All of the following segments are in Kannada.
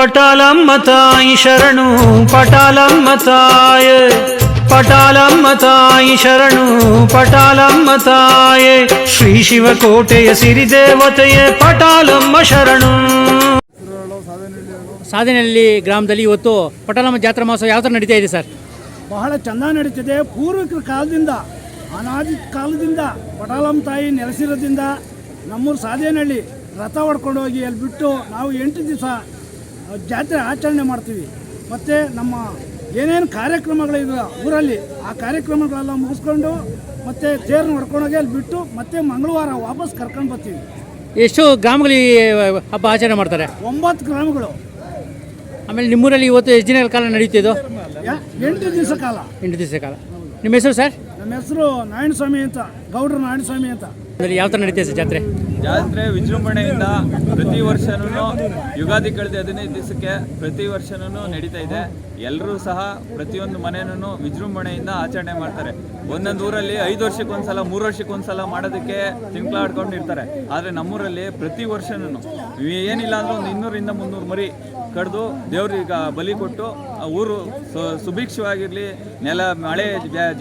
ಪಟಾಲಮ್ಮ ತಾಯಿ ಶರಣು ಪಟಾಲಮ್ಮ ತಾಯೇ, ಪಟಾಲಮ್ಮ ತಾಯಿ ಶರಣು ಪಟಾಲಮ್ಮ ತಾಯೇ, ಶ್ರೀ ಶಿವಕೋಟೆಯ ಸಿರಿದೇವತೆಯೇ ಪಟಾಲಮ್ಮ ಶರಣು. ಸಾಧನೆಹಳ್ಳಿ ಗ್ರಾಮದಲ್ಲಿ ಇವತ್ತು ಪಟಾಲಮ್ಮ ಜಾತ್ರಾ ಮಹೋತ್ಸವ ಯಾವ ಥರ ನಡೀತಾ ಇದೆ ಸರ್? ಬಹಳ ಚೆಂದ ನಡೀತಿದೆ. ಪೂರ್ವಿಕರ ಕಾಲದಿಂದ ಅನಾದಿ ಕಾಲದಿಂದ ಪಟಾಲಮ್ಮ ತಾಯಿ ನೆಲೆಸಿರೋದ್ರಿಂದ ನಮ್ಮೂರು ಸಾಧೇನಹಳ್ಳಿ ರಥ ಹೊಡ್ಕೊಂಡು ಹೋಗಿ ಅಲ್ಲಿ ಬಿಟ್ಟು ನಾವು 8 ದಿವಸ ಜಾತ್ರೆ ಆಚರಣೆ ಮಾಡ್ತೀವಿ. ಮತ್ತು ನಮ್ಮ ಏನೇನು ಕಾರ್ಯಕ್ರಮಗಳಿವೆ ಊರಲ್ಲಿ ಆ ಕಾರ್ಯಕ್ರಮಗಳೆಲ್ಲ ಮುಗಿಸ್ಕೊಂಡು ಮತ್ತೆ ತೇರು ಹೊಡ್ಕೊಂಡೋಗಿ ಅಲ್ಲಿ ಬಿಟ್ಟು ಮತ್ತೆ ಮಂಗಳವಾರ ವಾಪಸ್ ಕರ್ಕೊಂಡು ಬರ್ತೀವಿ. ಎಷ್ಟು ಗ್ರಾಮಗಳಲ್ಲಿ ಹಬ್ಬ ಆಚರಣೆ ಮಾಡ್ತಾರೆ? 9 ಗ್ರಾಮಗಳು. ಆಮೇಲೆ ನಿಮ್ಮೂರಲ್ಲಿ ಇವತ್ತು ಎಷ್ಟು ದಿನಗಳ ಕಾಲ ನಡೀತಿದ್ದು? 8 ದಿವಸ ಕಾಲ. 8 ದಿವಸ ಕಾಲ. ನಿಮ್ಮ ಹೆಸರು ಸರ್? ನಮ್ಮ ಹೆಸರು ನಾರಾಯಣಸ್ವಾಮಿ ಅಂತ, ಗೌಡ್ರ ನಾರಾಯಣಸ್ವಾಮಿ ಅಂತ. ಯಾವ ಥರ ನಡೀತಿದೆ ಸರ್ ಜಾತ್ರೆ? ಜಾತ್ರೆ ವಿಜೃಂಭಣೆಯಿಂದ ಪ್ರತಿ ವರ್ಷನೂ ಯುಗಾದಿ ಕಳೆದ 15 ದಿವಸಕ್ಕೆ ಪ್ರತಿ ವರ್ಷನೂ ನಡೀತಾ ಇದೆ. ಎಲ್ಲರೂ ಸಹ ಪ್ರತಿಯೊಂದು ಮನೆಯೂ ವಿಜೃಂಭಣೆಯಿಂದ ಆಚರಣೆ ಮಾಡ್ತಾರೆ. ಒಂದೊಂದು ಊರಲ್ಲಿ 5 ವರ್ಷಕ್ಕೊಂದ್ಸಲ 3 ವರ್ಷಕ್ಕೊಂದ್ಸಲ ಮಾಡೋದಕ್ಕೆ ತಿಂಗಳಾಡ್ಕೊಂಡಿರ್ತಾರೆ. ಆದರೆ ನಮ್ಮೂರಲ್ಲಿ ಪ್ರತಿ ವರ್ಷನೂ ಏನಿಲ್ಲ ಅಂದ್ರೆ ಒಂದು 200ರಿಂದ 300 ಮರಿ ಕಡ್ದು ದೇವ್ರಿಗೆ ಬಲಿ ಕೊಟ್ಟು ಊರು ಸುಭಿಕ್ಷವಾಗಿರಲಿ, ನೆಲ ಮಳೆ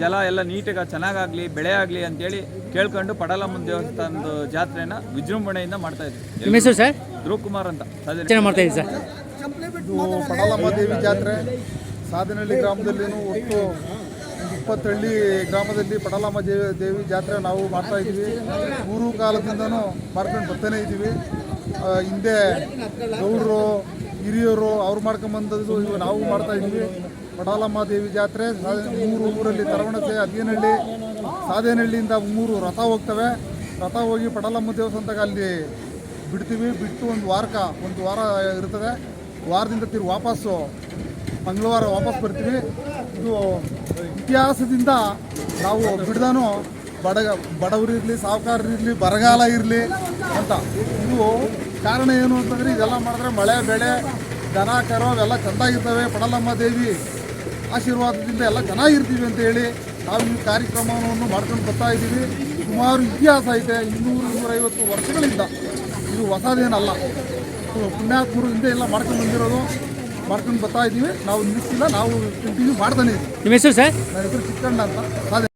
ಜಲ ಎಲ್ಲ ನೀಟಾಗಿ ಚೆನ್ನಾಗಾಗಲಿ, ಬೆಳೆ ಆಗಲಿ ಅಂತೇಳಿ ಕೇಳ್ಕೊಂಡು ಪಟಾಲಮ್ಮನ ದೇವಸ್ಥಾನದ ಜಾತ್ರೆನ ವಿಜೃಂಭಣೆಯಿಂದ ಮಾಡ್ತಾ ಇದ್ವಿ. ನಿಮ್ಮ ಹೆಸರು ಸರ್? ಧ್ರುವ ಕುಮಾರ್ ಅಂತ ಮಾಡ್ತಾ ಇದ್ದೀವಿ ಸರ್. ಇದು ಪಟಾಲಮ್ಮ ದೇವಿ ಜಾತ್ರೆ ಸಾಧೇನಹಳ್ಳಿ ಗ್ರಾಮದಲ್ಲಿ ಒಟ್ಟು 20 ಹಳ್ಳಿ ಗ್ರಾಮದಲ್ಲಿ ಪಟಾಲಮ್ಮ ದೇವಿ ಜಾತ್ರೆ ನಾವು ಮಾಡ್ತಾ ಇದ್ದೀವಿ. ಪೂರ್ವ ಕಾಲದಿಂದನೂ ಮಾಡ್ಕೊಂಡು ಬರ್ತಾನೆ ಇದ್ದೀವಿ. ಹಿಂದೆ ಗೌಡರು ಹಿರಿಯರು ಅವ್ರು ಮಾಡ್ಕೊಂಬಂದದ್ದು ಇವು ನಾವು ಮಾಡ್ತಾ ಇದ್ದೀವಿ. ಪಟಾಲಮ್ಮ ದೇವಿ ಜಾತ್ರೆ 3 ಊರಲ್ಲಿ ತರವಣಸೆ, ಅದೇನಹಳ್ಳಿ, ಸಾಧೇನಹಳ್ಳಿಯಿಂದ 3 ರಥ ಹೋಗ್ತವೆ. ರಥ ಹೋಗಿ ಪಟಾಲಮ್ಮ ದೇವಸ್ಥಾನದಾಗ ಅಲ್ಲಿ ಬಿಡ್ತೀವಿ. ಬಿಟ್ಟು ಒಂದು ವಾರ ಇರ್ತದೆ. ವಾರದಿಂದ ತಿರುಗಿ ವಾಪಸ್ಸು ಮಂಗಳವಾರ ವಾಪಸ್ ಬರ್ತೀವಿ. ಇದು ಇತಿಹಾಸದಿಂದ ನಾವು ಬಿಡ್ದಾನು ಬಡವರಿರಲಿ, ಸಾಹುಕಾರರಿರಲಿ, ಬರಗಾಲ ಇರಲಿ ಅಂತ. ಇದು ಕಾರಣ ಏನು ಅಂತಂದರೆ ಇದೆಲ್ಲ ಮಾಡಿದ್ರೆ ಮಳೆ ಬೆಳೆ ದನ ಕರು ಅವೆಲ್ಲ ಚೆಂದಾಗಿರ್ತವೆ. ಪಟಾಲಮ್ಮ ದೇವಿ ಆಶೀರ್ವಾದದಿಂದ ಎಲ್ಲ ಚೆನ್ನಾಗಿರ್ತೀವಿ ಅಂತ ಹೇಳಿ ನಾವು ಈ ಕಾರ್ಯಕ್ರಮವನ್ನು ಮಾಡ್ಕೊಂಡು ಬರ್ತಾ ಇದ್ದೀವಿ. ಸುಮಾರು ಇತಿಹಾಸ ಐತೆ. 200-250 ವರ್ಷಗಳಿಂದ. ಇದು ಹೊಸದೇನಲ್ಲ. ಪುಣ್ಯಾತ್ಮರು ಹಿಂದೆ ಎಲ್ಲ ಮಾಡ್ಕೊಂಡು ಬಂದಿರೋದು, ಮಾಡ್ಕೊಂಡು ಬರ್ತಾ ಇದ್ದೀವಿ. ನಾವು ನಿಲ್ಲಿಸಿಲ್ಲ, ನಾವು ಕಂಟಿನ್ಯೂ ಮಾಡ್ತಾನೆ ಇದ್ದೀವಿ. ನಿಮ್ಮ ಹೆಸರು ಸರ್? ನನ್ನ ಹೆಸರು ಚಿಕ್ಕಣ್ಣ ಅಂತ.